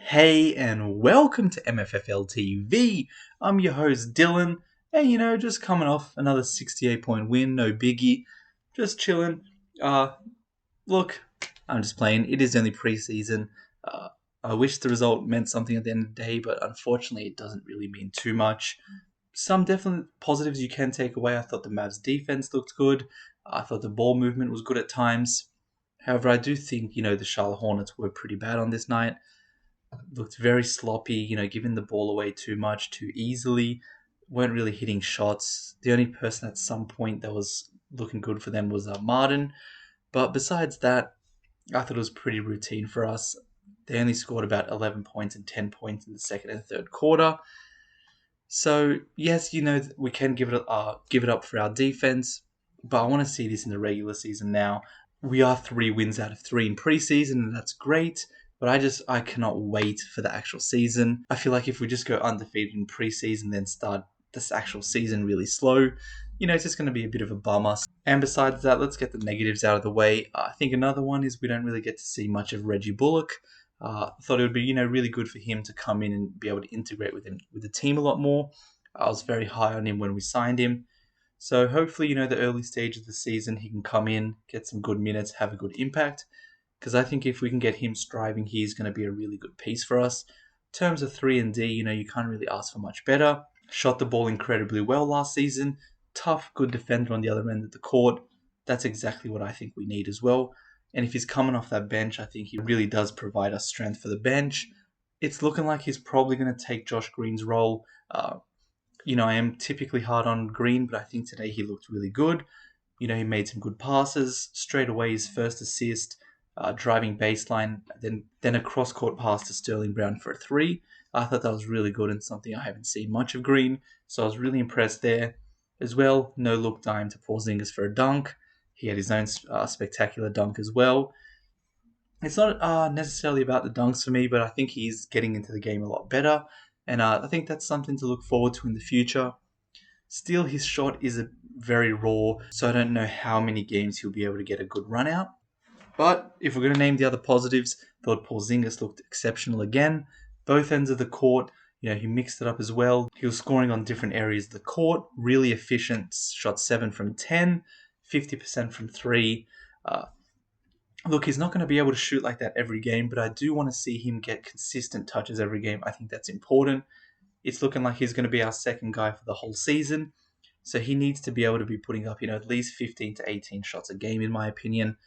Hey, and welcome to mffl TV. I'm your host Dylan, and just coming off another 68-point win, no biggie, just chilling. Look, I'm just playing. It is only preseason. Uh, I wish the result meant something at the end of the day, but unfortunately, it doesn't really mean too much. Some definite positives you can take away. I thought the Mavs defense looked good. I thought the ball movement was good at times. However, I do think the Charlotte Hornets were pretty bad on this night. Looked very sloppy, giving the ball away too much, too easily, weren't really hitting shots. The only person at some point that was looking good for them was Martin. But besides that, I thought it was pretty routine for us. They only scored about 11 points and 10 points in the second and third quarter. So, yes, we can give it up for our defense, but I want to see this in the regular season now. We are 3 wins out of 3 in preseason, and that's great. But I cannot wait for the actual season. I feel like if we just go undefeated in preseason, then start this actual season really slow, it's just going to be a bit of a bummer. And besides that, let's get the negatives out of the way. I think another one is we don't really get to see much of Reggie Bullock. I thought it would be, really good for him to come in and be able to integrate with the team a lot more. I was very high on him when we signed him. So hopefully, the early stage of the season, he can come in, get some good minutes, have a good impact. Because I think if we can get him striving, he's going to be a really good piece for us. In terms of 3 and D, you can't really ask for much better. Shot the ball incredibly well last season. Tough, good defender on the other end of the court. That's exactly what I think we need as well. And if he's coming off that bench, I think he really does provide us strength for the bench. It's looking like he's probably going to take Josh Green's role. I am typically hard on Green, but I think today he looked really good. He made some good passes. Straight away, his first assist, driving baseline, then a cross-court pass to Sterling Brown for a 3. I thought that was really good and something I haven't seen much of Green, so I was really impressed there. As well, no-look dime to Porzingis for a dunk. He had his own spectacular dunk as well. It's not necessarily about the dunks for me, but I think he's getting into the game a lot better, and I think that's something to look forward to in the future. Still, his shot is very raw, so I don't know how many games he'll be able to get a good run out. But if we're going to name the other positives, I thought Porzingis looked exceptional again. Both ends of the court, he mixed it up as well. He was scoring on different areas of the court, really efficient, shot 7 from 10, 50% from 3. Look, he's not going to be able to shoot like that every game, but I do want to see him get consistent touches every game. I think that's important. It's looking like he's going to be our second guy for the whole season. So he needs to be able to be putting up, at least 15 to 18 shots a game, in my opinion.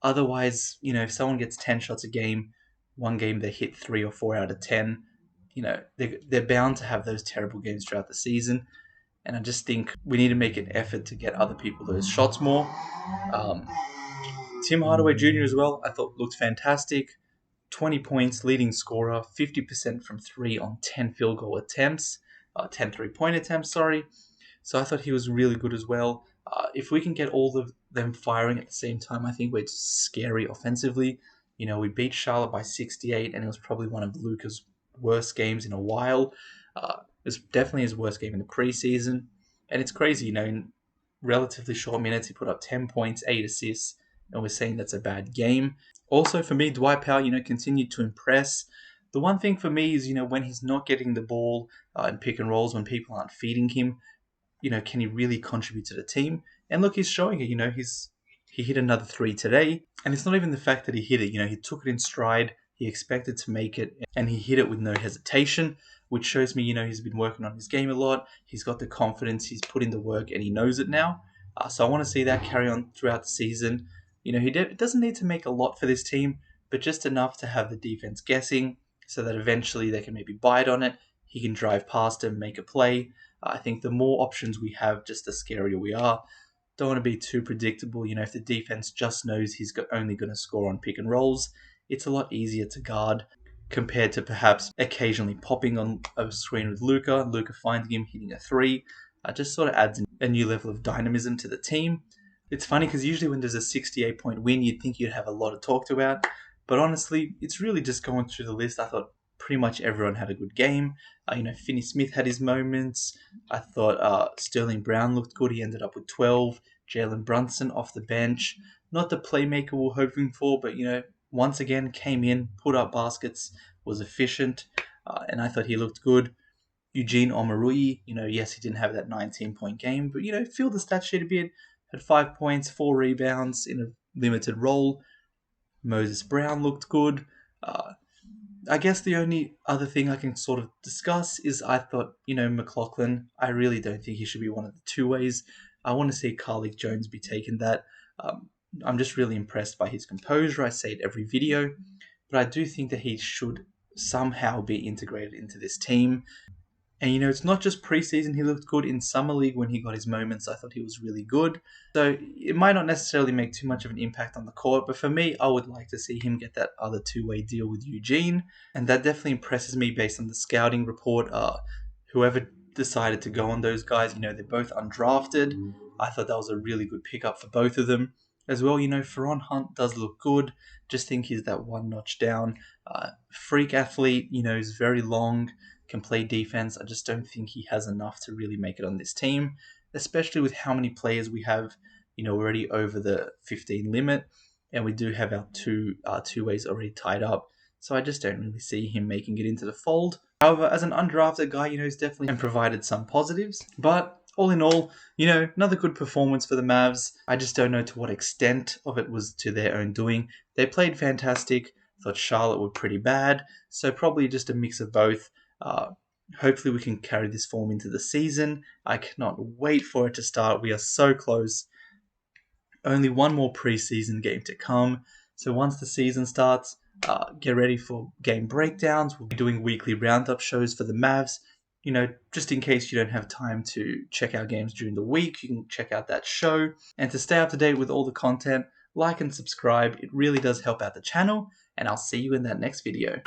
Otherwise, if someone gets 10 shots a game, one game they hit 3 or 4 out of 10, they're bound to have those terrible games throughout the season. And I just think we need to make an effort to get other people those shots more. Tim Hardaway Jr. as well, I thought looked fantastic. 20 points, leading scorer, 50% from 3 on 10 field goal attempts, 10 3-point attempts, sorry. So I thought he was really good as well. If we can get all of them firing at the same time, I think we're scary offensively. We beat Charlotte by 68, and it was probably one of Luka's worst games in a while. It was definitely his worst game in the preseason. And it's crazy, in relatively short minutes, he put up 10 points, 8 assists, and we're saying that's a bad game. Also, for me, Dwight Powell, continued to impress. The one thing for me is, when he's not getting the ball in pick and rolls, when people aren't feeding him, can he really contribute to the team? And look, he's showing it. He hit another 3 today, and it's not even the fact that he hit it. He took it in stride. He expected to make it, and he hit it with no hesitation, which shows me, he's been working on his game a lot. He's got the confidence. He's put in the work, and he knows it now. So I want to see that carry on throughout the season. He doesn't need to make a lot for this team, but just enough to have the defense guessing so that eventually they can maybe bite on it. He can drive past him, make a play. I think the more options we have, just the scarier we are. Don't want to be too predictable. If the defense just knows he's only going to score on pick and rolls, it's a lot easier to guard compared to perhaps occasionally popping on a screen with Luka finding him, hitting a 3. Just sort of adds a new level of dynamism to the team. It's funny because usually when there's a 68-point win, you'd think you'd have a lot to talk about. But honestly, it's really just going through the list. I thought pretty much everyone had a good game. Finney Smith had his moments. I thought Sterling Brown looked good. He ended up with 12. Jalen Brunson off the bench. Not the playmaker we're hoping for, but, once again came in, put up baskets, was efficient, and I thought he looked good. Eugene Omarui, yes, he didn't have that 19-point game, but, filled the stat sheet a bit, had 5 points, 4 rebounds in a limited role. Moses Brown looked good. I guess the only other thing I can sort of discuss is I thought, McLaughlin, I really don't think he should be one of the two-ways. I want to see Carlik Jones be taken that. I'm just really impressed by his composure. I say it every video, but I do think that he should somehow be integrated into this team. And, it's not just preseason he looked good. In Summer League, when he got his moments, I thought he was really good. So it might not necessarily make too much of an impact on the court, but for me, I would like to see him get that other two-way deal with Eugene. And that definitely impresses me based on the scouting report. Whoever decided to go on those guys, they're both undrafted. I thought that was a really good pickup for both of them. As well, Ferron Hunt does look good. Just think he's that one notch down. Freak athlete, is very long, can play defense. I just don't think he has enough to really make it on this team, especially with how many players we have, already over the 15 limit, and we do have our two ways already tied up. So I just don't really see him making it into the fold. However, as an undrafted guy, he's definitely provided some positives. But all in all, another good performance for the Mavs. I just don't know to what extent of it was to their own doing. They played fantastic. Thought Charlotte were pretty bad. So probably just a mix of both. Hopefully we can carry this form into the season. I cannot wait for it to start. We are so close. Only one more preseason game to come. So once the season starts, get ready for game breakdowns. We'll be doing weekly roundup shows for the Mavs. Just in case you don't have time to check out games during the week, you can check out that show. And to stay up to date with all the content, like and subscribe. It really does help out the channel. And I'll see you in that next video.